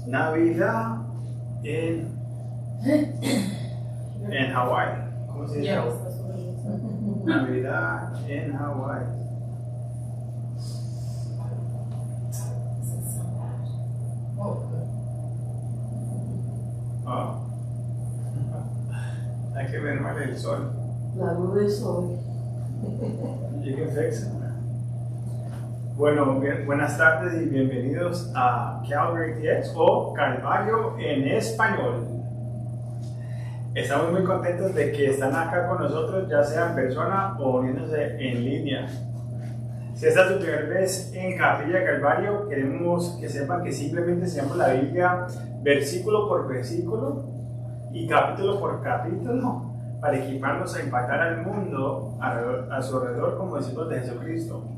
Navidad en Hawái. ¿Cómo se dice? Ya. Navidad en Hawái. Oh. Hay que ver mal el sol. La luz del sol. Llegué fecha. Bueno, buenas tardes y bienvenidos a Calvary TX o Calvario en español. Estamos muy contentos de que están acá con nosotros, ya sea en persona o uniéndose en línea. Si esta es tu primera vez en Capilla Calvario, queremos que sepan que simplemente enseñamos la Biblia versículo por versículo y capítulo por capítulo para equiparnos a impactar al mundo a su alrededor como discípulos de Jesucristo.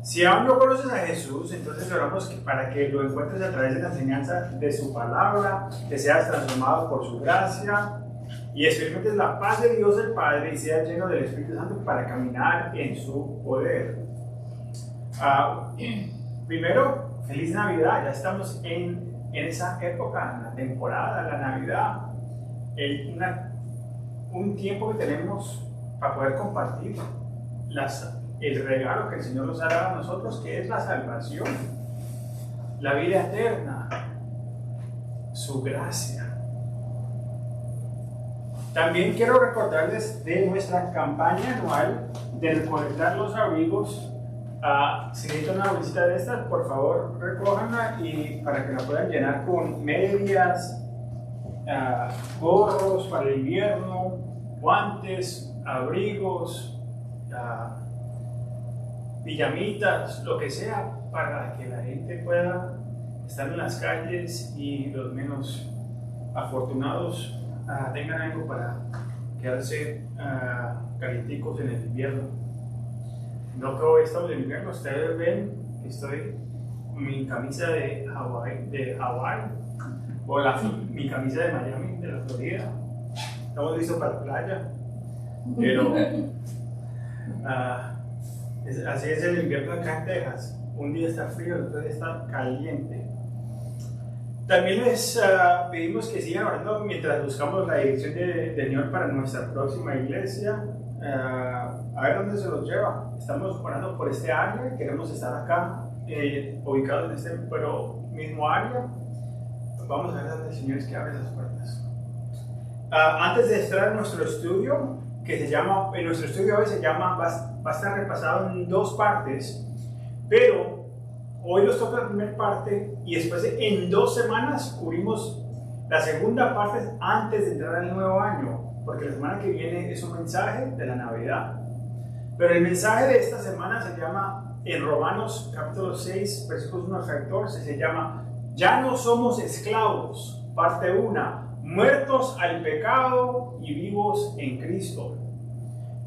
Si aún no conoces a Jesús, entonces oramos para que lo encuentres a través de la enseñanza de su palabra, que seas transformado por su gracia y experimentes la paz de Dios el Padre y seas lleno del Espíritu Santo para caminar en su poder. Primero, feliz Navidad. Ya estamos en esa época, en la temporada, la Navidad, un tiempo que tenemos para poder compartir el regalo que el Señor nos ha dado a nosotros, que es la salvación, la vida eterna, su gracia. También quiero recordarles de nuestra campaña anual de recolectar los abrigos. Si necesitan una bolsita de estas, por favor recójanla y para que la puedan llenar con medias, gorros para el invierno, guantes, abrigos, pijamitas, lo que sea, para que la gente pueda estar en las calles y los menos afortunados tengan algo para quedarse calienticos en el invierno. No que hoy estamos en invierno, ustedes ven que estoy con mi camisa de Hawái o mi camisa de Miami, de la Florida. Estamos listos para la playa, pero así es el invierno acá en Texas. Un día está frío, el otro día está caliente. También les pedimos que sigan orando mientras buscamos la dirección del Señor para nuestra próxima iglesia. A ver dónde se los lleva. Estamos orando por este área, queremos estar acá, ubicados en este mismo área. Vamos a ver dónde el Señor es que abre las puertas. Antes de entrar en nuestro estudio, en nuestro estudio hoy va a estar repasado en dos partes, pero hoy nos toca la primera parte y después en 2 semanas cubrimos la segunda parte antes de entrar al nuevo año, porque la semana que viene es un mensaje de la Navidad. Pero el mensaje de esta semana se llama, en Romanos capítulo 6, versículos 1 al 14, se llama Ya no somos esclavos, parte 1, muertos al pecado y vivos en Cristo.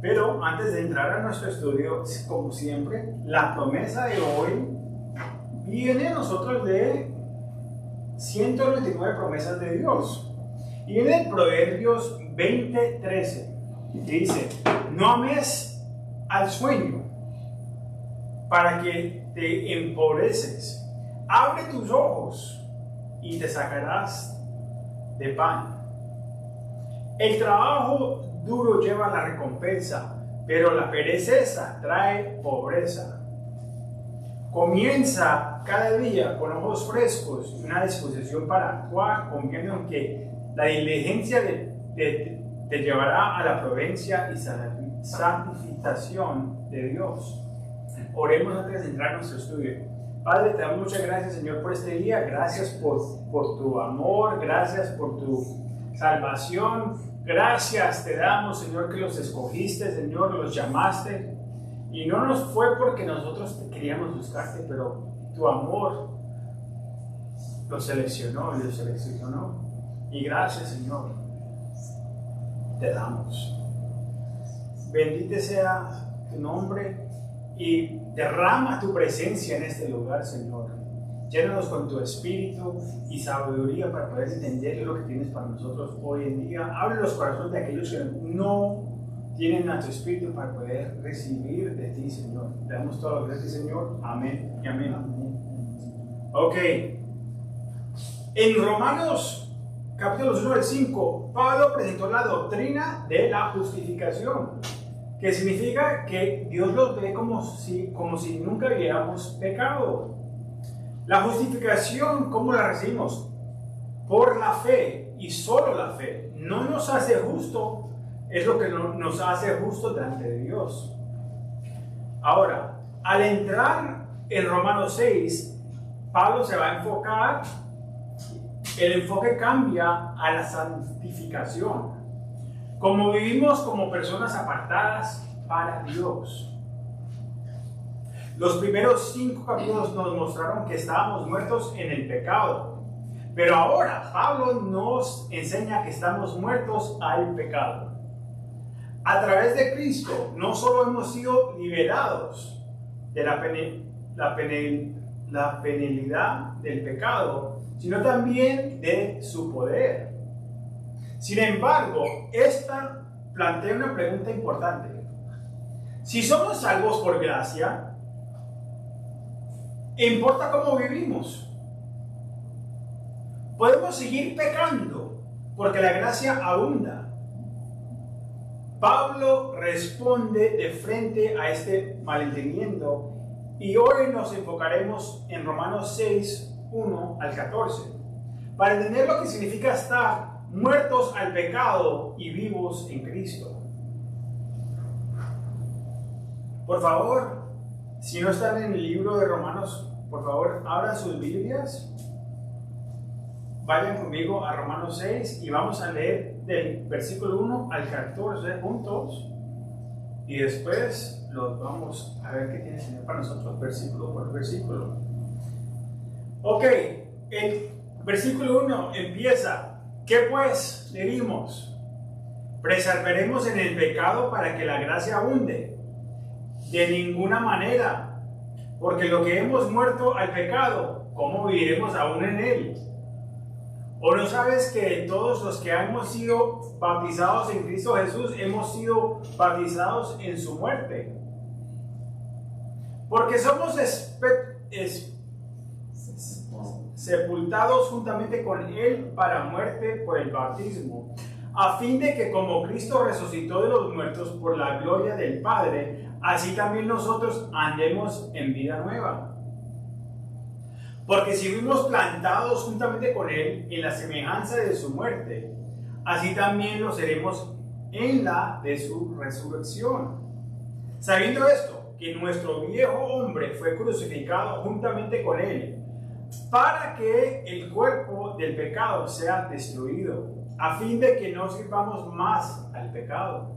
Pero antes de entrar a nuestro estudio, como siempre, la promesa de hoy viene a nosotros de 199 promesas de Dios. Y viene de Proverbios 20:13, que dice: no ames al sueño para que te empobreces. Abre tus ojos y te sacarás de pan. El trabajo duro lleva la recompensa, pero la perezosa trae pobreza. Comienza cada día con ojos frescos y una disposición para actuar, confiando en que la diligencia te llevará a la providencia y santificación de Dios. Oremos antes de entrar a nuestro estudio. Padre, te damos muchas gracias, Señor, por este día. Gracias por tu amor, gracias por tu salvación. Gracias te damos, Señor, que los escogiste, Señor, los llamaste. Y no nos fue porque nosotros queríamos buscarte, pero tu amor los seleccionó y los seleccionó. Y gracias, Señor, te damos. Bendito sea tu nombre y derrama tu presencia en este lugar, Señor. Llénanos con tu espíritu y sabiduría para poder entender lo que tienes para nosotros hoy en día. Abre los corazones de aquellos que no tienen a tu espíritu para poder recibir de ti, Señor. Te damos todas las gracias, Señor. Amén y amén. Ok. En Romanos capítulos 1 al 5, Pablo presentó la doctrina de la justificación, que significa que Dios los ve como si nunca hubiéramos pecado. La justificación, ¿cómo la recibimos? Por la fe, y solo la fe. No nos hace justo, es lo que nos hace justo delante de Dios. Ahora, al entrar en Romanos 6, Pablo se va a enfocar, el enfoque cambia a la santificación. Como vivimos como personas apartadas para Dios. Los primeros 5 capítulos nos mostraron que estábamos muertos en el pecado. Pero ahora Pablo nos enseña que estamos muertos al pecado. A través de Cristo no solo hemos sido liberados de la penalidad del pecado, sino también de su poder. Sin embargo, esta plantea una pregunta importante. Si somos salvos por gracia, ¿importa cómo vivimos? Podemos seguir pecando porque la gracia abunda. Pablo responde de frente a este malentendiendo y hoy nos enfocaremos en Romanos 6, 1 al 14, para entender lo que significa estar muertos al pecado y vivos en Cristo. Por favor, si no están en el libro de Romanos, por favor, abran sus Biblias. Vayan conmigo a Romanos 6 y vamos a leer del versículo 1 al 14 juntos. Y después los vamos a ver qué tiene el Señor para nosotros, versículo por versículo. Ok, el versículo 1 empieza: ¿qué pues diremos? ¿Perseveraremos en el pecado para que la gracia abunde? De ninguna manera, porque lo que hemos muerto al pecado, ¿cómo viviremos aún en él? ¿O no sabes que todos los que hemos sido bautizados en Cristo Jesús hemos sido bautizados en su muerte? Porque somos sepultados juntamente con Él para muerte por el bautismo, a fin de que como Cristo resucitó de los muertos por la gloria del Padre, así también nosotros andemos en vida nueva. Porque si fuimos plantados juntamente con Él en la semejanza de su muerte, así también lo seremos en la de su resurrección. Sabiendo esto, que nuestro viejo hombre fue crucificado juntamente con Él, para que el cuerpo del pecado sea destruido, a fin de que no sirvamos más al pecado.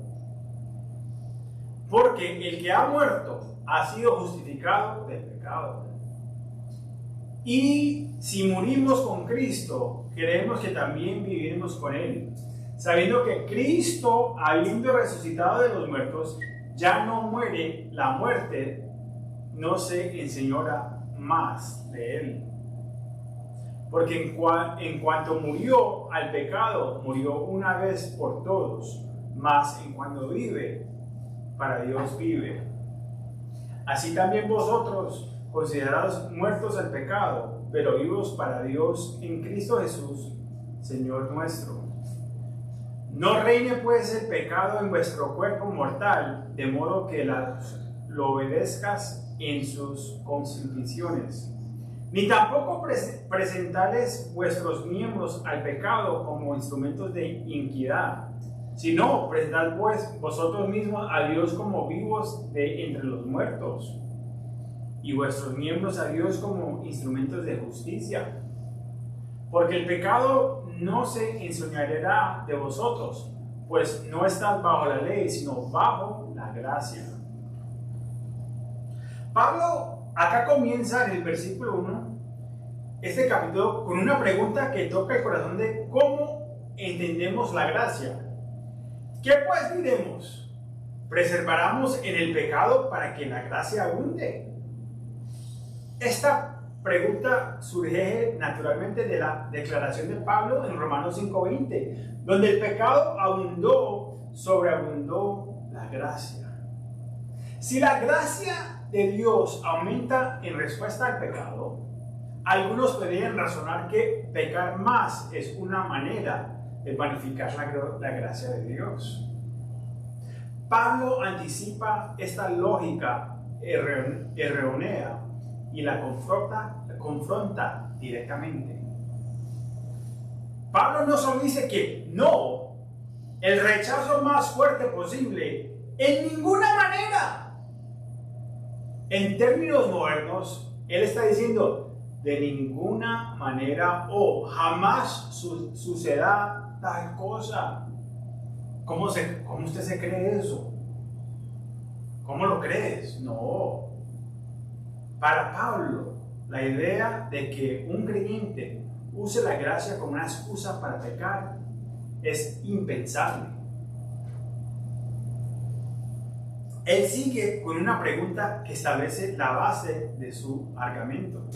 Porque el que ha muerto ha sido justificado del pecado. Y si morimos con Cristo, creemos que también viviremos con Él, sabiendo que Cristo, habiendo resucitado de los muertos, ya no muere, la muerte no se enseñora más de Él. Porque en cuanto murió al pecado, murió una vez por todos, mas en cuanto vive, para Dios vive. Así también vosotros, considerados muertos al pecado, pero vivos para Dios en Cristo Jesús, Señor nuestro. No reine pues el pecado en vuestro cuerpo mortal, de modo que lo obedezcas en sus consumiciones. Ni tampoco presentales vuestros miembros al pecado como instrumentos de iniquidad, sino presentad pues vosotros mismos a Dios como vivos de entre los muertos, y vuestros miembros a Dios como instrumentos de justicia. Porque el pecado no se enseñoreará de vosotros, pues no estás bajo la ley, sino bajo la gracia. Pablo acá comienza en el versículo 1 este capítulo con una pregunta que toca el corazón de cómo entendemos la gracia. ¿Qué pues diremos? ¿Preservaremos en el pecado para que la gracia abunde? Esta pregunta surge naturalmente de la declaración de Pablo en Romanos 5:20, donde el pecado abundó, sobreabundó la gracia. Si la gracia de Dios aumenta en respuesta al pecado, Algunos podrían razonar que pecar más es una manera de magnificar la gracia de Dios. Pablo anticipa esta lógica errónea y la confronta directamente. Pablo no solo dice que no, el rechazo más fuerte posible, en ninguna manera. En términos modernos, él está diciendo de ninguna manera o jamás suceda tal cosa. ¿Cómo usted se cree eso? ¿Cómo lo crees? No. Para Pablo, la idea de que un creyente use la gracia como una excusa para pecar es impensable. Él sigue con una pregunta que establece la base de su argumento.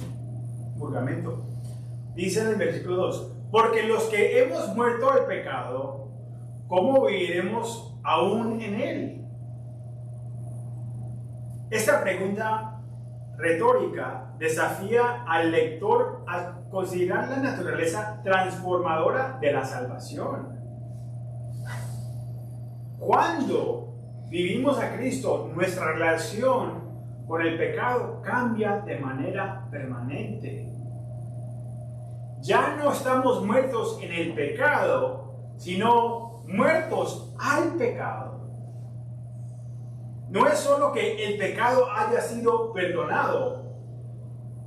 Dice en el versículo 2: porque los que hemos muerto al pecado, ¿cómo viviremos aún en él? Esta pregunta retórica desafía al lector a considerar la naturaleza transformadora de la salvación. Cuando vivimos a Cristo, nuestra relación con el pecado cambia de manera permanente. Ya no estamos muertos en el pecado, sino muertos al pecado. No es solo que el pecado haya sido perdonado,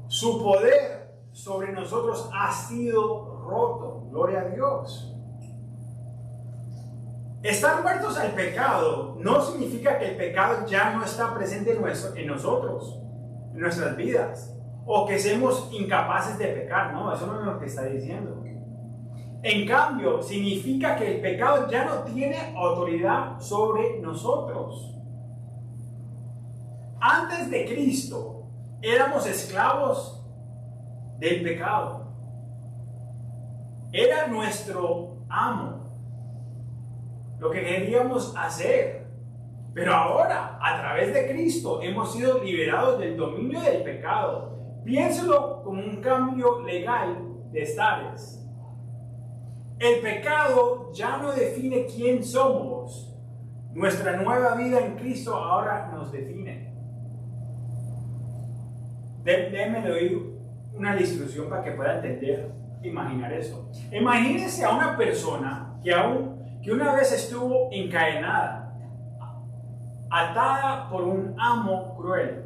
su poder sobre nosotros ha sido roto. Gloria a Dios. Estar muertos al pecado no significa que el pecado ya no está presente en nosotros, en nuestras vidas, o que seamos incapaces de pecar. No, eso no es lo que está diciendo. En cambio, significa que el pecado ya no tiene autoridad sobre nosotros. Antes de Cristo, éramos esclavos del pecado. Era nuestro amo, lo que queríamos hacer. Pero ahora, a través de Cristo, hemos sido liberados del dominio del pecado. Piénselo como un cambio legal de estatus. El pecado ya no define quién somos. Nuestra nueva vida en Cristo ahora nos define. Déjeme doy una ilustración para que pueda entender, imaginar eso. Imagínense a una persona que una vez estuvo encadenada, atada por un amo cruel,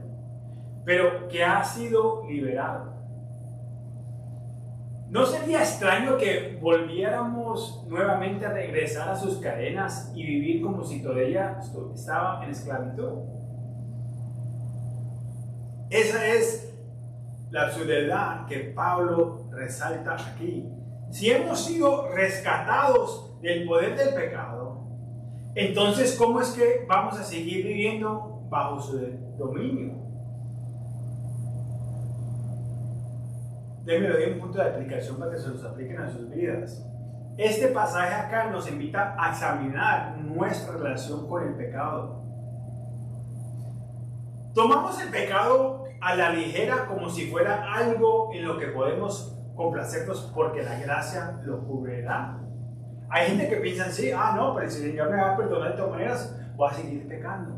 pero que ha sido liberado. ¿No sería extraño que volviéramos nuevamente a regresar a sus cadenas y vivir como si todavía estaba en esclavitud? Esa es la absurdidad que Pablo resalta aquí. Si hemos sido rescatados del poder del pecado, entonces ¿cómo es que vamos a seguir viviendo bajo su dominio? Déjenme doy un punto de aplicación para que se los apliquen a sus vidas. Este pasaje acá nos invita a examinar nuestra relación con el pecado. Tomamos el pecado a la ligera como si fuera algo en lo que podemos complacernos porque la gracia lo cubrirá. Hay gente que piensa así: no, pero si el Señor me va a perdonar de todas maneras, voy a seguir pecando.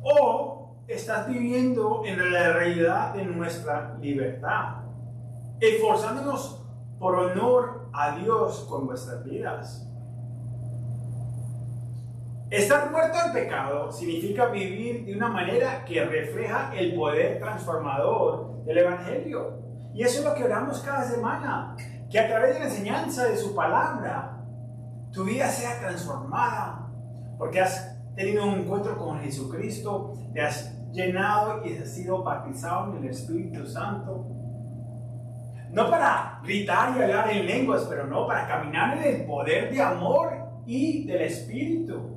O estás viviendo en la realidad de nuestra libertad, esforzándonos por honor a Dios con nuestras vidas. Estar muerto al pecado significa vivir de una manera que refleja el poder transformador del Evangelio. Y eso es lo que oramos cada semana, que a través de la enseñanza de su palabra, tu vida sea transformada, porque has tenido un encuentro con Jesucristo, te has llenado y has sido bautizado en el Espíritu Santo. No para gritar y hablar en lenguas, pero no, para caminar en el poder de amor y del Espíritu.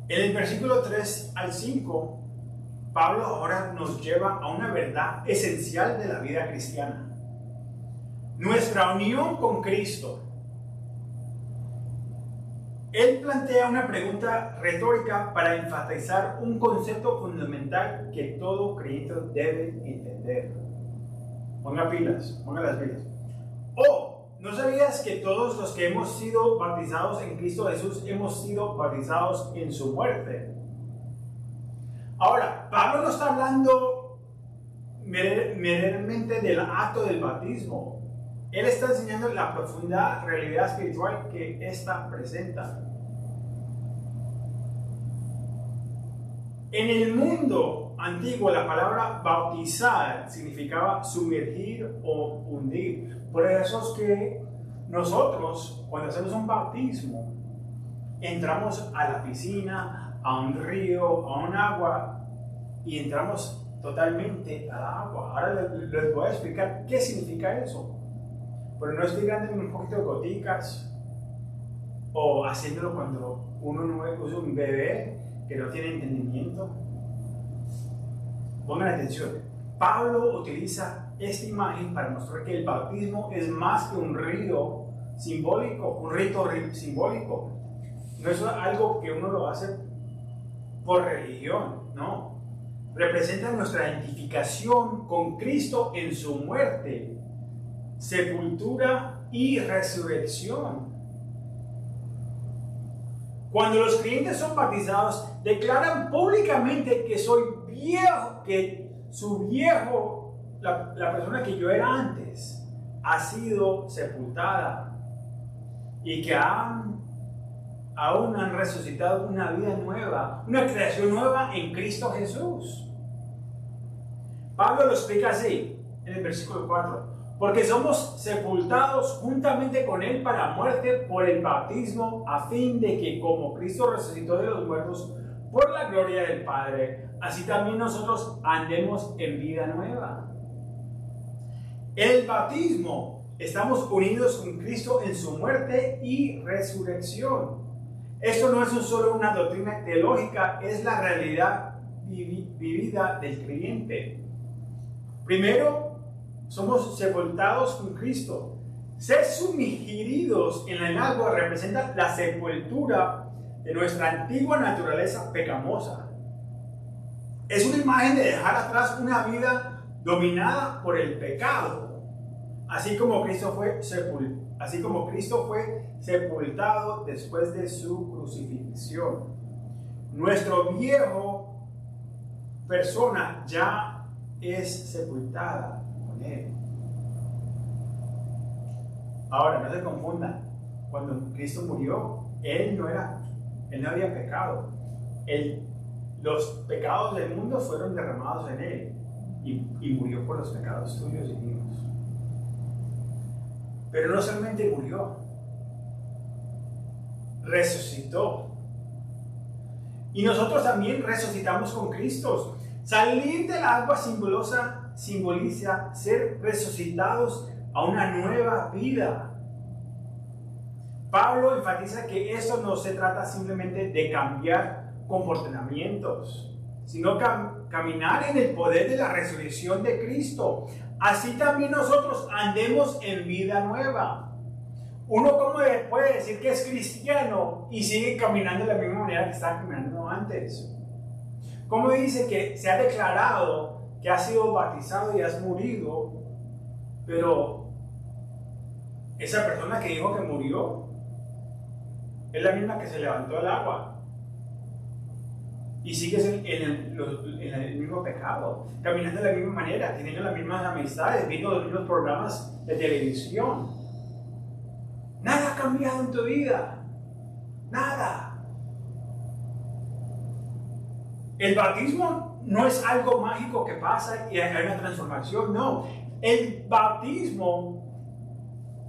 En el versículo 3 al 5, Pablo ahora nos lleva a una verdad esencial de la vida cristiana. Nuestra unión con Cristo Él plantea una pregunta retórica para enfatizar un concepto fundamental que todo creyente debe entender. Ponga las pilas. Oh, ¿no sabías que todos los que hemos sido bautizados en Cristo Jesús hemos sido bautizados en su muerte? Ahora, Pablo no está hablando meramente del acto del bautismo. Él está enseñando la profunda realidad espiritual que ésta presenta. En el mundo antiguo, la palabra bautizar significaba sumergir o hundir. Por eso es que nosotros, cuando hacemos un bautismo, entramos a la piscina, a un río, a un agua, y entramos totalmente al agua. Ahora les voy a explicar qué significa eso. Pero no estoy dando un poquito de goticas o haciéndolo cuando uno es un bebé que no tiene entendimiento. Pongan atención. Pablo utiliza esta imagen para mostrar que el bautismo es más que un rito simbólico, un rito simbólico. No es algo que uno lo hace por religión, no. Representa nuestra identificación con Cristo en su muerte, sepultura y resurrección. Cuando los creyentes son bautizados, declaran públicamente que soy viejo, que su viejo, la persona que yo era antes, ha sido sepultada y que aún han resucitado una vida nueva, una creación nueva en Cristo Jesús. Pablo lo explica así en el versículo 4. Porque somos sepultados juntamente con Él para la muerte por el bautismo, a fin de que como Cristo resucitó de los muertos por la gloria del Padre, así también nosotros andemos en vida nueva. En el bautismo estamos unidos con Cristo en su muerte y resurrección. Esto no es solo una doctrina teológica, es la realidad vivida del creyente. Primero, somos sepultados con Cristo. Ser sumergidos en el agua representa la sepultura de nuestra antigua naturaleza pecamosa. Es una imagen de dejar atrás una vida dominada por el pecado, así como Cristo fue sepultado después de su crucifixión. Nuestro viejo persona ya es sepultada con Él. Ahora, no se confundan. Cuando Cristo murió, Él no había pecado. Los pecados del mundo fueron derramados en Él y murió por los pecados tuyos y míos. Pero no solamente murió, resucitó. Y nosotros también resucitamos con Cristo. Salir del agua simboliza ser resucitados a una nueva vida. Pablo enfatiza que esto no se trata simplemente de cambiar comportamientos, sino caminar en el poder de la resurrección de Cristo. Así también nosotros andemos en vida nueva. Uno como puede decir que es cristiano y sigue caminando de la misma manera que estaba caminando antes. Como dice que se ha declarado que has sido bautizado y has morido, pero esa persona que dijo que murió es la misma que se levantó del agua y sigues en el mismo pecado, caminando de la misma manera, teniendo las mismas amistades, viendo los mismos programas de televisión. Nada ha cambiado en tu vida, nada. El bautismo no es algo mágico que pasa y hay una transformación, no. El bautismo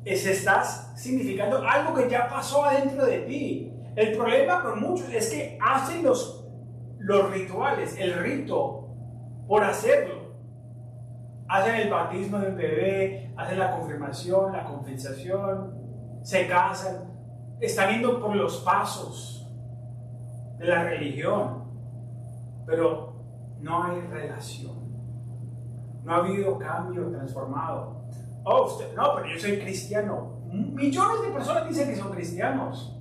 está significando algo que ya pasó adentro de ti. El problema con muchos es que hacen los rituales, el rito, por hacerlo. Hacen el bautismo del bebé, hacen la confirmación, la confesación, se casan, están yendo por los pasos de la religión, pero no hay relación, no ha habido cambio transformado. Oh, usted, no, pero yo soy cristiano. Millones de personas dicen que son cristianos,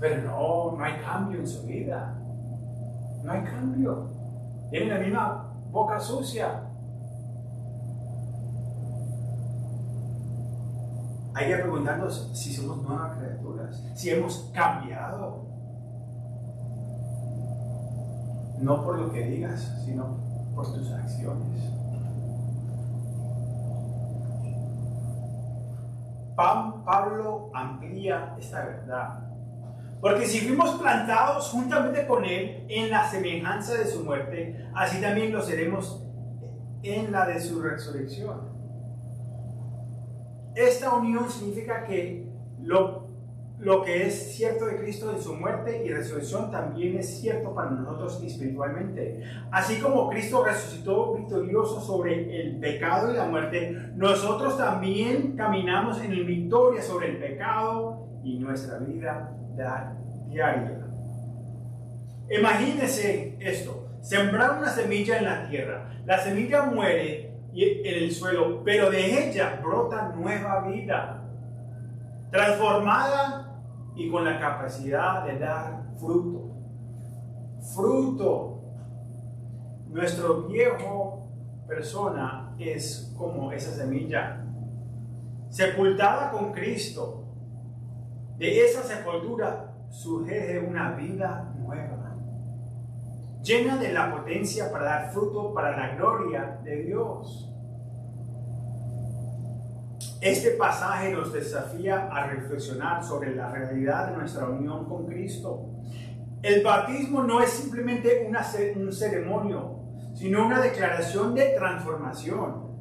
pero no hay cambio en su vida. No hay cambio. Tienen la misma boca sucia. Hay que preguntarnos si somos nuevas criaturas, si hemos cambiado. No por lo que digas, sino por tus acciones. Pablo amplía esta verdad. Porque si fuimos plantados juntamente con Él en la semejanza de su muerte, así también lo seremos en la de su resurrección. Esta unión significa que lo que es cierto de Cristo en su muerte y resurrección también es cierto para nosotros espiritualmente. Así como Cristo resucitó victorioso sobre el pecado y la muerte, nosotros también caminamos en victoria sobre el pecado y nuestra vida diaria. Imagínense esto: sembrar una semilla en la tierra. La semilla muere en el suelo, pero de ella brota nueva vida, transformada y con la capacidad de dar fruto. Fruto. Nuestro viejo persona es como esa semilla, sepultada con Cristo. De esa sepultura surge una vida nueva, llena de la potencia para dar fruto para la gloria de Dios. Este pasaje nos desafía a reflexionar sobre la realidad de nuestra unión con Cristo. El bautismo no es simplemente un ceremonio, sino una declaración de transformación.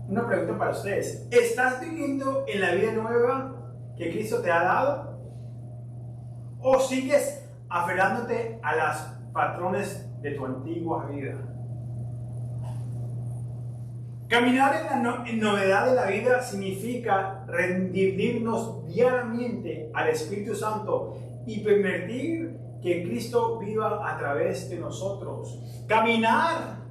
Una pregunta para ustedes: ¿estás viviendo en la vida nueva que Cristo te ha dado? ¿O sigues aferrándote a los patrones de tu antigua vida? Caminar en novedad de la vida significa rendirnos diariamente al Espíritu Santo y permitir que Cristo viva a través de nosotros. Caminar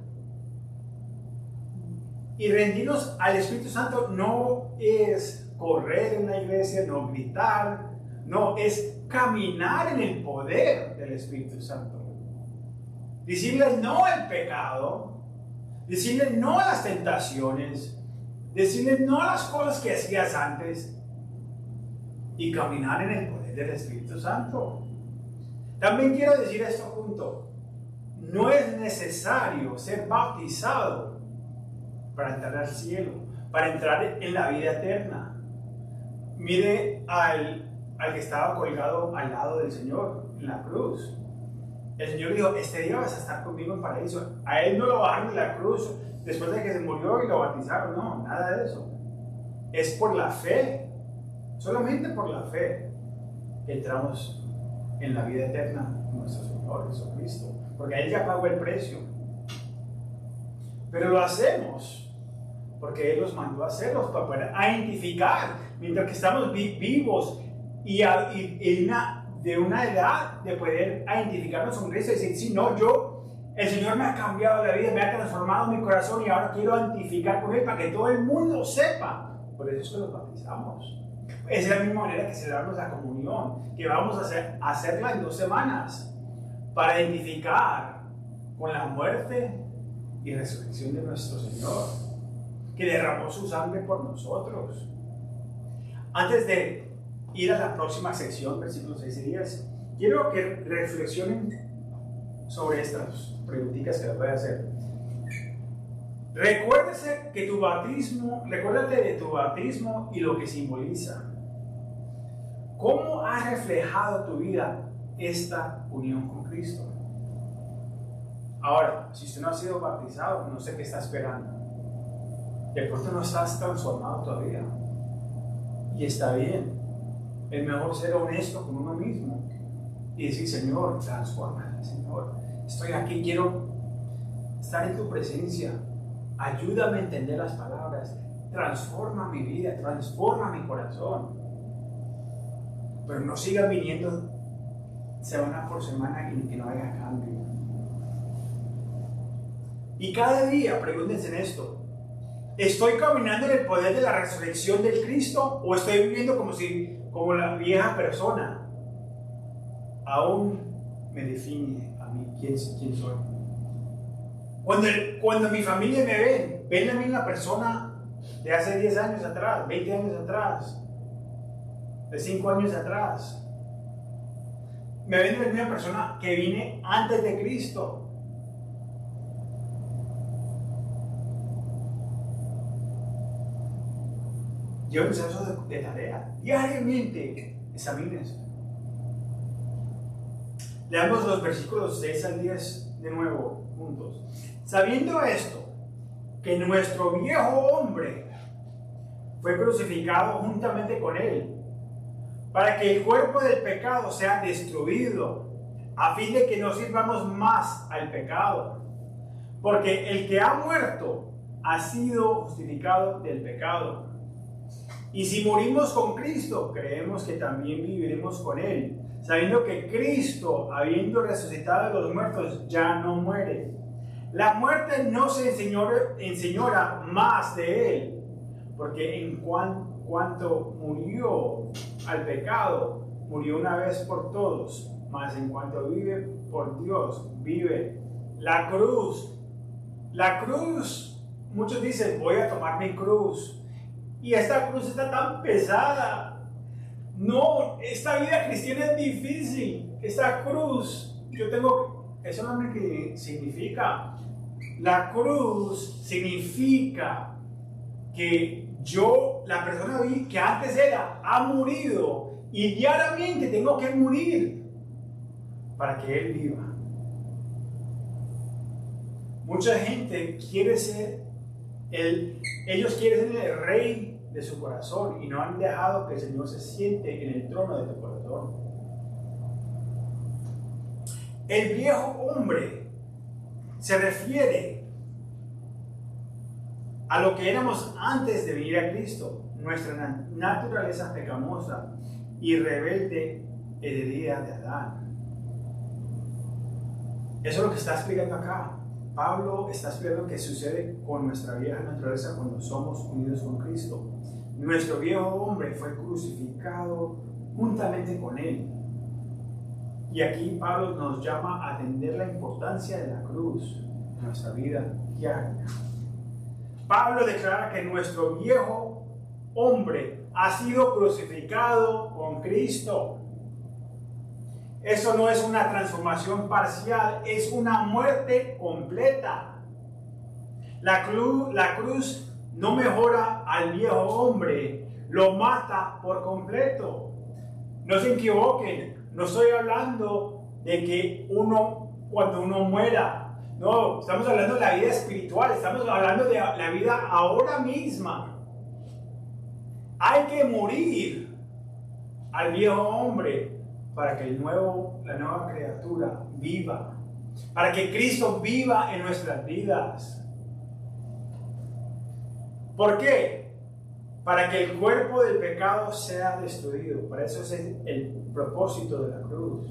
y rendirnos al Espíritu Santo no es correr en la iglesia, no gritar, no, es caminar en el poder del Espíritu Santo. Decirle no al pecado, decirle no a las tentaciones, decirle no a las cosas que hacías antes y caminar en el poder del Espíritu Santo. También quiero decir esto junto: no es necesario ser bautizado para entrar al cielo, para entrar en la vida eterna. Mire al que estaba colgado al lado del Señor en la cruz. El Señor dijo: este día vas a estar conmigo en paraíso. A él no lo bajaron de la cruz después de que se murió y lo bautizaron. No, nada de eso. Es por la fe, solamente por la fe, que entramos en la vida eterna en nuestro Señor Jesucristo, porque Él ya pagó el precio. Pero lo hacemos porque Él nos mandó a hacerlos para poder identificar, mientras que estamos vivos y de una edad de poder identificarnos con Cristo y decir: sí, no, el Señor me ha cambiado la vida, me ha transformado mi corazón y ahora quiero identificar con Él para que todo el mundo sepa. Por eso es que los bautizamos. Es de la misma manera que celebramos la comunión, que vamos a hacerla en 2 semanas, para identificar con la muerte y resurrección de nuestro Señor, que derramó su sangre por nosotros. Antes de ir a la próxima sección, versículos 6 y 10, quiero que reflexionen sobre estas preguntitas que les voy a hacer. Recuérdate de tu bautismo y lo que simboliza. ¿Cómo ha reflejado tu vida esta unión con Cristo? Ahora, si usted no ha sido bautizado, no sé qué está esperando. De pronto no estás transformado todavía. Y está bien. Es mejor ser honesto con uno mismo y decir: Señor, transfórmame, Señor. Estoy aquí, quiero estar en tu presencia. Ayúdame a entender las palabras. Transforma mi vida, transforma mi corazón. Pero no sigan viniendo semana por semana y que no haya cambio. Y cada día pregúntense en esto: ¿Estoy caminando en el poder de la resurrección del Cristo o estoy viviendo como la vieja persona? Aún me define a mí quién soy. Cuando mi familia me ven la misma persona de hace 10 años atrás, 20 años atrás, de 5 años atrás. Me ven la misma persona que vine antes de Cristo. Llévense eso de tarea. Diariamente, examínense. Leamos los versículos 6 al 10 de nuevo, juntos. Sabiendo esto, que nuestro viejo hombre fue crucificado juntamente con él, para que el cuerpo del pecado sea destruido, a fin de que no sirvamos más al pecado. Porque el que ha muerto ha sido justificado del pecado. Y si morimos con Cristo, creemos que también viviremos con Él, sabiendo que Cristo, habiendo resucitado de los muertos, ya no muere. La muerte no se enseñora más de Él, porque en cuanto murió al pecado, murió una vez por todos, mas en cuanto vive por Dios, vive. La cruz, muchos dicen, voy a tomar mi cruz. Y esta cruz está tan pesada. No, esta vida cristiana es difícil. Esta cruz, eso no me significa. La cruz significa que la persona que antes ha morido y diariamente tengo que morir para que Él viva. Mucha gente quiere ser ellos quieren ser el rey de su corazón y no han dejado que el Señor se siente en el trono de tu corazón. El viejo hombre se refiere a lo que éramos antes de venir a Cristo, nuestra naturaleza pecamosa y rebelde heredera de Adán. Eso es lo que está explicando acá. Pablo está explicando qué sucede con nuestra vieja naturaleza cuando somos unidos con Cristo. Nuestro viejo hombre fue crucificado juntamente con Él. Y aquí Pablo nos llama a atender la importancia de la cruz en nuestra vida diaria. Pablo declara que nuestro viejo hombre ha sido crucificado con Cristo. Eso no es una transformación parcial, es una muerte completa. La cruz no mejora al viejo hombre, lo mata por completo. No se equivoquen, no estoy hablando de que cuando uno muera, no, estamos hablando de la vida espiritual, estamos hablando de la vida ahora misma. Hay que morir al viejo hombre para que la nueva criatura viva, para que Cristo viva en nuestras vidas. ¿Por qué? Para que el cuerpo del pecado sea destruido. Para eso es el propósito de la cruz.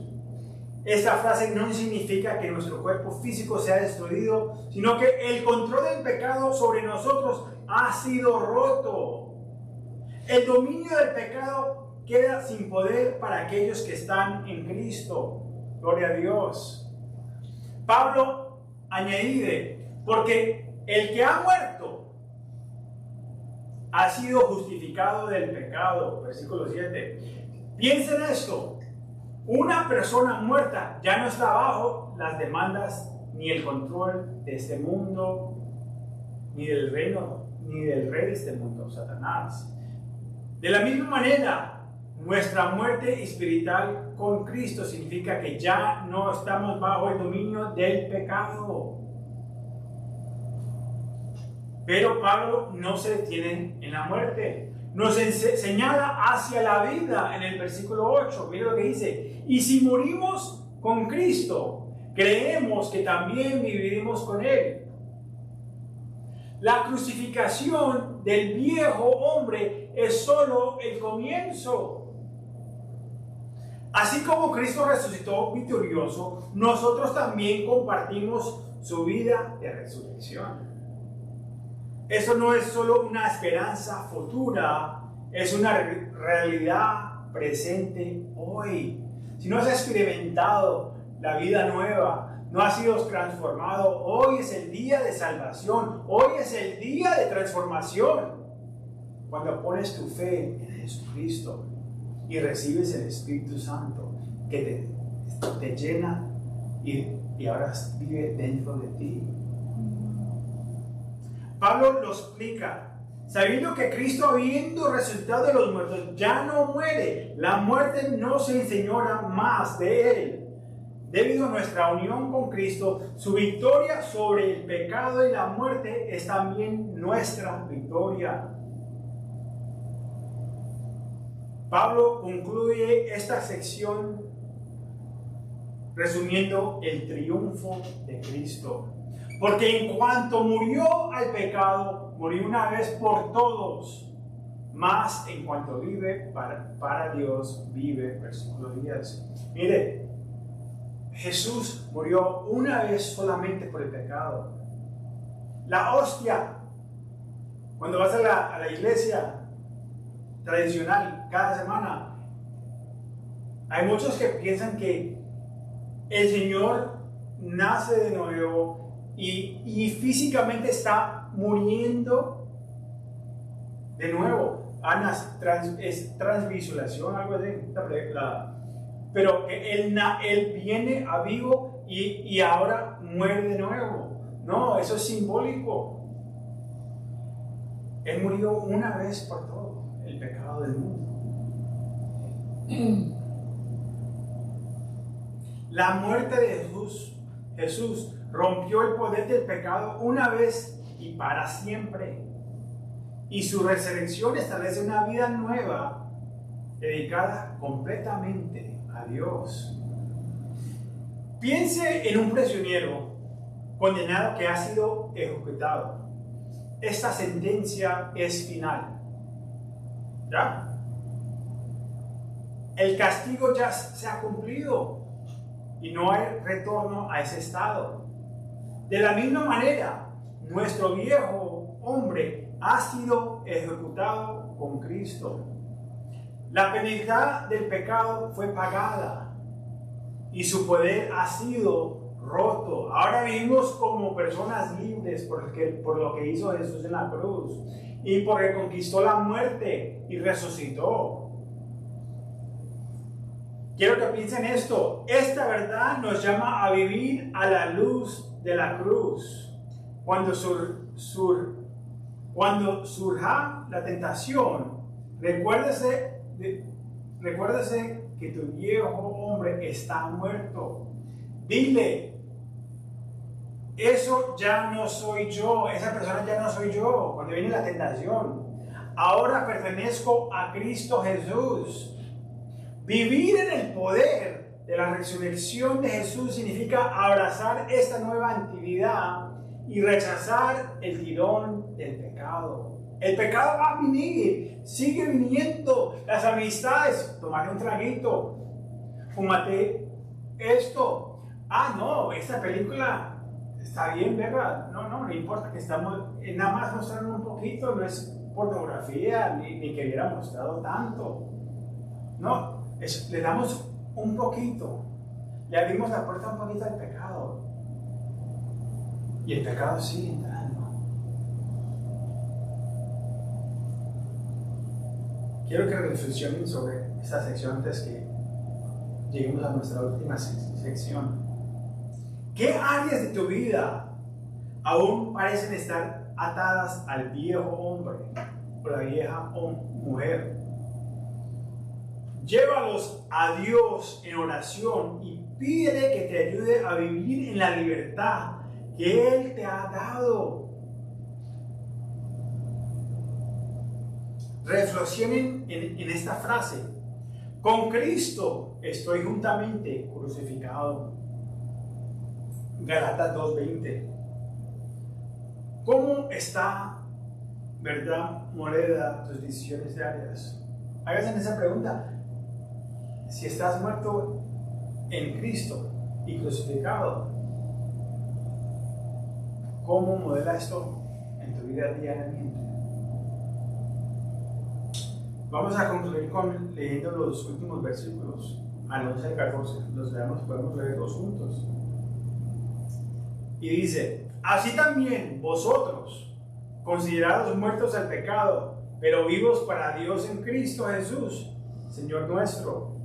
Esta frase no significa que nuestro cuerpo físico sea destruido, sino que el control del pecado sobre nosotros ha sido roto. El dominio del pecado queda sin poder para aquellos que están en Cristo. Gloria a Dios. Pablo añade, porque el que ha muerto ha sido justificado del pecado. Versículo 7. Piensen esto. Una persona muerta ya no está bajo las demandas ni el control de este mundo, ni del reino, ni del rey de este mundo, Satanás. De la misma manera, nuestra muerte espiritual con Cristo significa que ya no estamos bajo el dominio del pecado. Pero Pablo no se detiene en la muerte. Nos señala hacia la vida en el versículo 8. Mira lo que dice. Y si morimos con Cristo, creemos que también viviremos con Él. La crucificación del viejo hombre es solo el comienzo. Así como Cristo resucitó victorioso, nosotros también compartimos su vida de resurrección. eso no es solo una esperanza futura, es una realidad presente hoy. Si no has experimentado la vida nueva, no has sido transformado, hoy es el día de salvación, hoy es el día de transformación. Cuando pones tu fe en Jesucristo y recibes el Espíritu Santo que te llena y ahora vive dentro de ti. Pablo lo explica, sabiendo que Cristo, habiendo resucitado de los muertos, ya no muere. La muerte no se enseñora más de él. Debido a nuestra unión con Cristo, su victoria sobre el pecado y la muerte es también nuestra victoria. Pablo concluye esta sección resumiendo el triunfo de Cristo. Porque en cuanto murió al pecado, murió una vez por todos. Más en cuanto vive para Dios, vive. Versículo 10. Mire, Jesús murió una vez solamente por el pecado. La hostia, cuando vas a la iglesia tradicional cada semana, hay muchos que piensan que el Señor nace de nuevo y físicamente está muriendo de nuevo. Es transvisualización, algo así. Pero que él viene a vivo y ahora muere de nuevo. No, eso es simbólico. Él murió una vez por todo el pecado del mundo. La muerte de Jesús rompió el poder del pecado una vez y para siempre. Y su resurrección establece una vida nueva dedicada completamente a Dios. Piense en un prisionero condenado que ha sido ejecutado. Esta sentencia es final. ¿Ya? El castigo ya se ha cumplido y no hay retorno a ese estado. De la misma manera, nuestro viejo hombre ha sido ejecutado con Cristo. La penalidad del pecado fue pagada y su poder ha sido roto. Ahora vivimos como personas libres por lo que hizo Jesús en la cruz y porque conquistó la muerte y resucitó. Quiero que piensen esto. Esta verdad nos llama a vivir a la luz de la cruz. Cuando surja la tentación, recuérdese que tu viejo hombre está muerto. Dile, eso ya no soy yo, esa persona ya no soy yo. Cuando viene la tentación, ahora pertenezco a Cristo Jesús. Vivir en el poder de la resurrección de Jesús significa abrazar esta nueva actividad y rechazar el tirón del pecado. El pecado va a venir, sigue viniendo. Las amistades, tomate un traguito, fúmate esto. Ah, no, esta película está bien, ¿verdad? No importa que estamos nada más mostrando un poquito, no es pornografía, ni que hubiera mostrado tanto. No. Le damos un poquito, le abrimos la puerta un poquito al pecado y el pecado sigue entrando. Quiero que reflexionen sobre esta sección antes que lleguemos a nuestra última sección. ¿Qué áreas de tu vida aún parecen estar atadas al viejo hombre o la vieja mujer? Llévalos a Dios en oración y pídele que te ayude a vivir en la libertad que Él te ha dado. Reflexionen en esta frase. Con Cristo estoy juntamente crucificado. Gálatas 2:20. ¿Cómo está, verdad, moneda, tus decisiones diarias? Háganse esa pregunta. Si estás muerto en Cristo y crucificado, ¿cómo modela esto en tu vida diariamente. Vamos a concluir leyendo los últimos versículos, al 11 al 14. Los leamos, podemos leerlos juntos. Y dice: así también vosotros, considerados muertos al pecado, pero vivos para Dios en Cristo Jesús, Señor nuestro.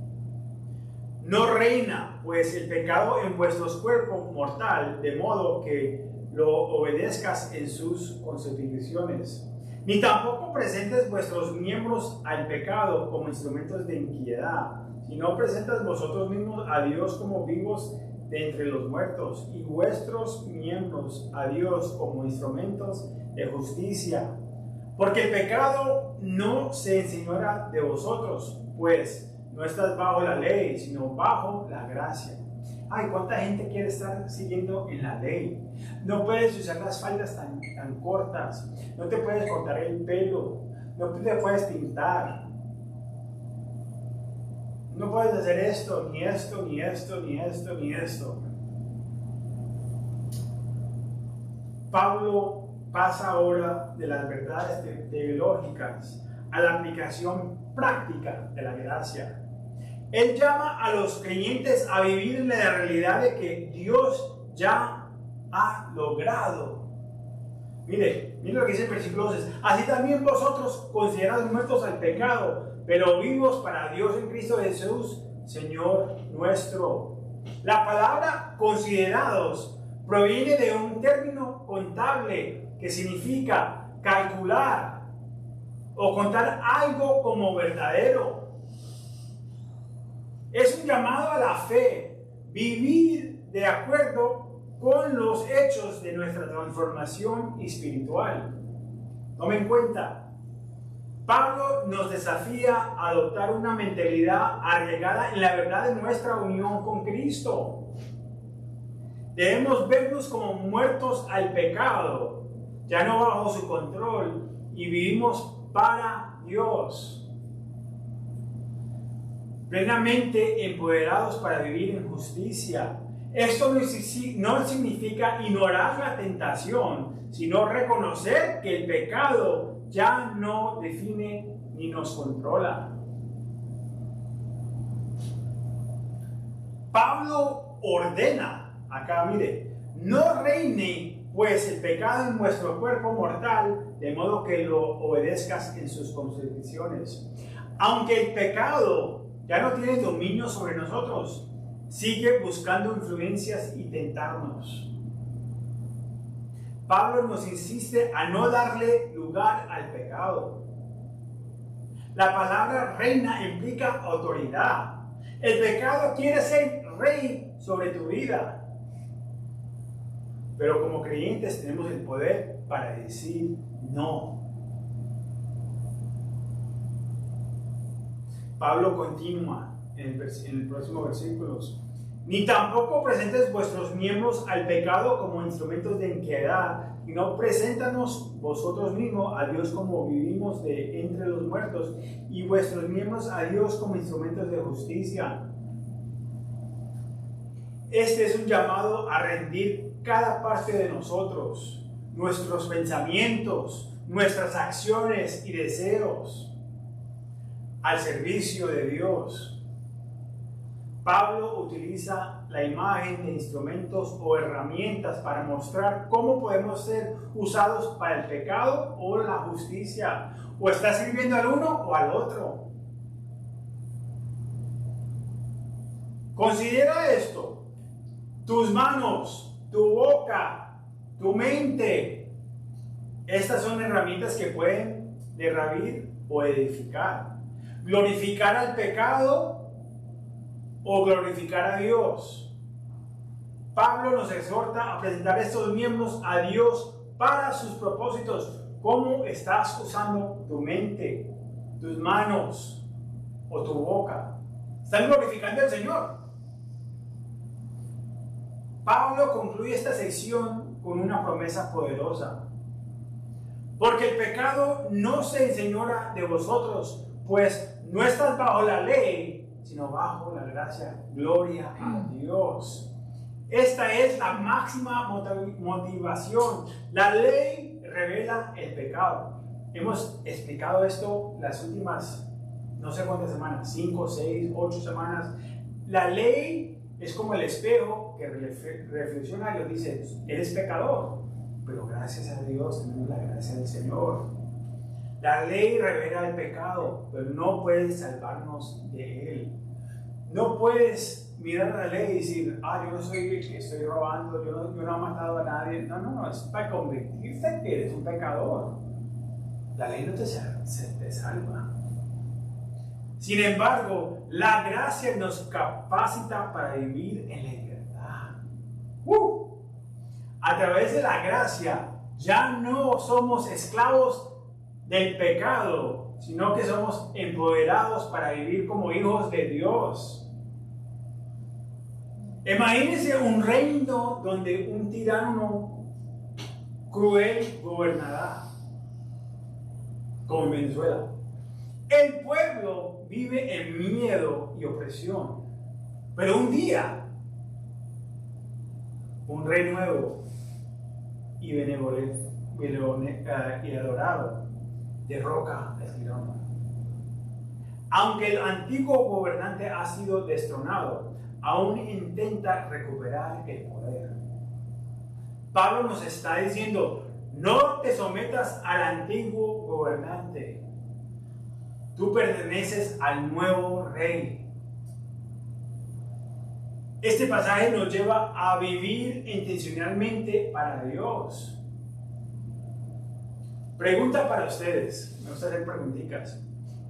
No reina pues el pecado en vuestros cuerpos mortal, de modo que lo obedezcas en sus constituciones. Ni tampoco presentes vuestros miembros al pecado como instrumentos de iniquidad, sino presentas vosotros mismos a Dios como vivos de entre los muertos, y vuestros miembros a Dios como instrumentos de justicia. Porque el pecado no se enseñorea de vosotros, pues no estás bajo la ley, sino bajo la gracia. Ay, cuánta gente quiere estar siguiendo en la ley. No puedes usar las faldas tan cortas, no te puedes cortar el pelo, no te puedes pintar, no puedes hacer esto, ni esto, ni esto, ni esto, ni esto. Pablo pasa ahora de las verdades teológicas a la aplicación práctica de la gracia. Él llama a los creyentes a vivir en la realidad de que Dios ya ha logrado. Mire lo que dice el versículo 12. Así también vosotros, considerados muertos al pecado, pero vivos para Dios en Cristo Jesús, Señor nuestro. La palabra considerados proviene de un término contable que significa calcular o contar algo como verdadero. Es un llamado a la fe, vivir de acuerdo con los hechos de nuestra transformación espiritual. Tomen cuenta, Pablo nos desafía a adoptar una mentalidad arraigada en la verdad de nuestra unión con Cristo. Debemos vernos como muertos al pecado, ya no bajo su control, y vivimos para Dios. Plenamente empoderados para vivir en justicia. Esto no significa ignorar la tentación, sino reconocer que el pecado ya no define ni nos controla. Pablo ordena, acá mire, no reine pues el pecado en vuestro cuerpo mortal, de modo que lo obedezcas en sus constituciones. Aunque el pecado ya no tiene dominio sobre nosotros, sigue buscando influencias y tentarnos. Pablo nos insiste a no darle lugar al pecado. La palabra reina implica autoridad. El pecado quiere ser rey sobre tu vida. Pero como creyentes tenemos el poder para decir no. Pablo continúa en el próximo versículo. Ni tampoco presentes vuestros miembros al pecado como instrumentos de iniquidad, sino preséntanos vosotros mismos a Dios como vivimos de entre los muertos, y vuestros miembros a Dios como instrumentos de justicia. Este es un llamado a rendir cada parte de nosotros, nuestros pensamientos, nuestras acciones y deseos al servicio de Dios. Pablo utiliza la imagen de instrumentos o herramientas para mostrar cómo podemos ser usados para el pecado o la justicia, o está sirviendo al uno o al otro. Considera esto: tus manos, tu boca, tu mente. Estas son herramientas que pueden derribir o edificar, glorificar al pecado o glorificar a Dios. Pablo nos exhorta a presentar estos miembros a Dios para sus propósitos. ¿Cómo estás usando tu mente, tus manos o tu boca? ¿Están glorificando al Señor? Pablo concluye esta sección con una promesa poderosa. Porque el pecado no se enseñora de vosotros, pues no estás bajo la ley, sino bajo la gracia. Gloria a Dios. Esta es la máxima motivación. La ley revela el pecado. Hemos explicado esto las últimas, no sé cuántas semanas, 5, 6, 8 semanas. La ley es como el espejo que reflexiona y nos dice, eres pecador, pero gracias a Dios tenemos la gracia del Señor. La ley revela el pecado, pero no puedes salvarnos de él. No puedes mirar la ley y decir, yo no soy el que estoy robando, yo no he matado a nadie. No, es para convertirte que eres un pecador. La ley no te salva. Sin embargo, la gracia nos capacita para vivir en libertad. A través de la gracia ya no somos esclavos del pecado, sino que somos empoderados para vivir como hijos de Dios. Imagínense un reino donde un tirano cruel gobernará, como en Venezuela. El pueblo vive en miedo y opresión, pero un día un rey nuevo y benevolente y adorado derroca al tirano. Aunque el antiguo gobernante ha sido destronado, aún intenta recuperar el poder. Pablo nos está diciendo, no te sometas al antiguo gobernante. Tú perteneces al nuevo rey. Este pasaje nos lleva a vivir intencionalmente para Dios. Pregunta para ustedes, me gusta hacer preguntitas.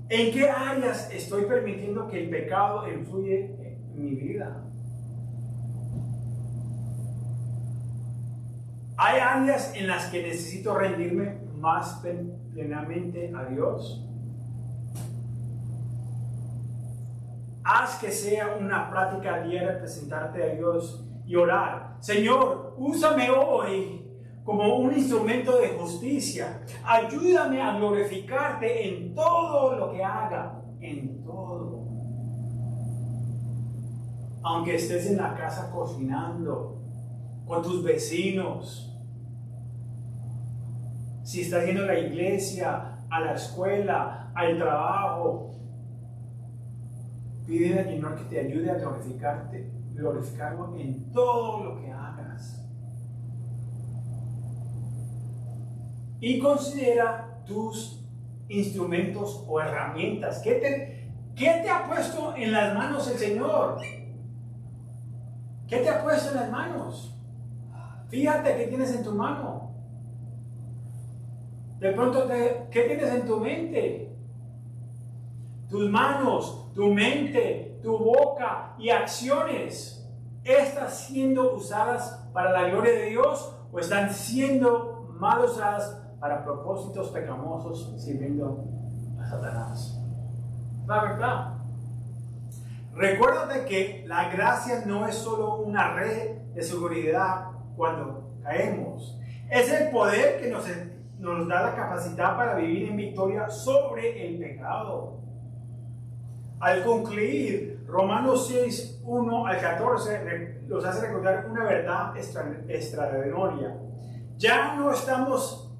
¿En qué áreas estoy permitiendo que el pecado influye en mi vida? ¿Hay áreas en las que necesito rendirme más plenamente a Dios? Haz que sea una práctica diaria presentarte a Dios y orar. Señor, úsame hoy como un instrumento de justicia. Ayúdame a glorificarte en todo lo que haga, en todo. Aunque estés en la casa cocinando, con tus vecinos, si estás yendo a la iglesia, a la escuela, al trabajo, pide al Señor que te ayude a glorificarlo en todo lo que hagas. Y considera tus instrumentos o herramientas. ¿Qué te ha puesto en las manos el Señor? ¿Qué te ha puesto en las manos? Fíjate qué tienes en tu mano. De pronto, ¿qué tienes en tu mente? Tus manos, tu mente, tu boca y acciones, ¿están siendo usadas para la gloria de Dios o están siendo mal usadas para propósitos pecamosos sirviendo a Satanás? La verdad. Recuérdate que la gracia no es solo una red de seguridad cuando caemos. Es el poder que nos da la capacidad para vivir en victoria sobre el pecado. Al concluir, Romanos 6, 1 al 14 nos hace recordar una verdad extraordinaria. Ya no estamos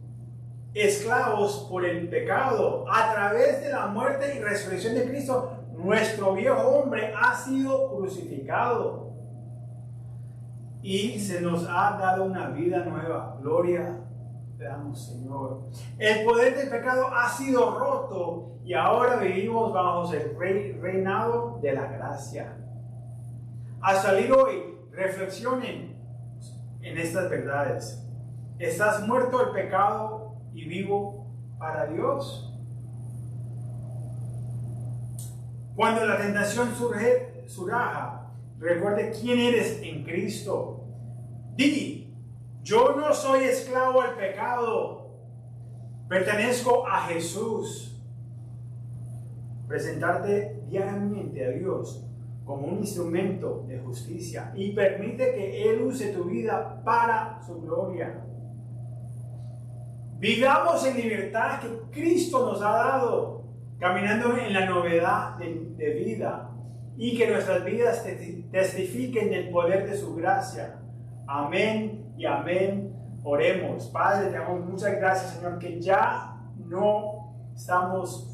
esclavos por el pecado. A través de la muerte y resurrección de Cristo, nuestro viejo hombre ha sido crucificado y se nos ha dado una vida nueva. Gloria te damos, Señor. El poder del pecado ha sido roto y ahora vivimos bajo el reinado de la gracia. Al salir hoy, reflexionen en estas verdades. ¿Estás muerto al pecado y vivo para Dios? Cuando la tentación surja, recuerde quién eres en Cristo. Di, yo no soy esclavo al pecado, pertenezco a Jesús. Presentarte diariamente a Dios como un instrumento de justicia y permite que Él use tu vida para su gloria. Vivamos en libertad que Cristo nos ha dado, caminando en la novedad de vida y que nuestras vidas testifiquen del poder de su gracia. Amén y amén. Oremos. Padre, te damos muchas gracias, Señor, que ya no estamos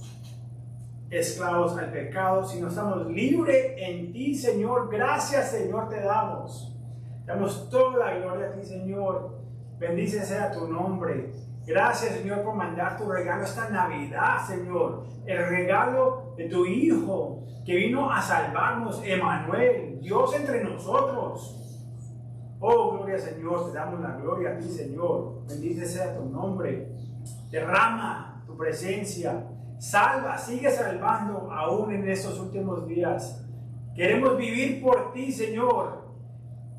esclavos al pecado, sino estamos libres en ti, Señor. Gracias, Señor, te damos. Damos toda la gloria a ti, Señor. Bendice sea tu nombre. Gracias, Señor, por mandar tu regalo esta Navidad, Señor. El regalo de tu Hijo que vino a salvarnos, Emmanuel, Dios entre nosotros. Oh, gloria, Señor, te damos la gloria a ti, Señor. Bendice sea tu nombre. Derrama tu presencia. Salva, sigue salvando aún en estos últimos días. Queremos vivir por ti, Señor.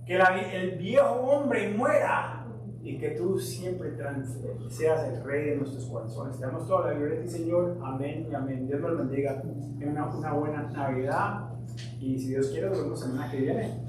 Que el viejo hombre muera y que tú siempre seas el rey de nuestros corazones. Te damos toda la gloria a ti, Señor. Amén y amén. Dios nos bendiga. Tengan una buena Navidad y si Dios quiere, nos vemos la semana que viene.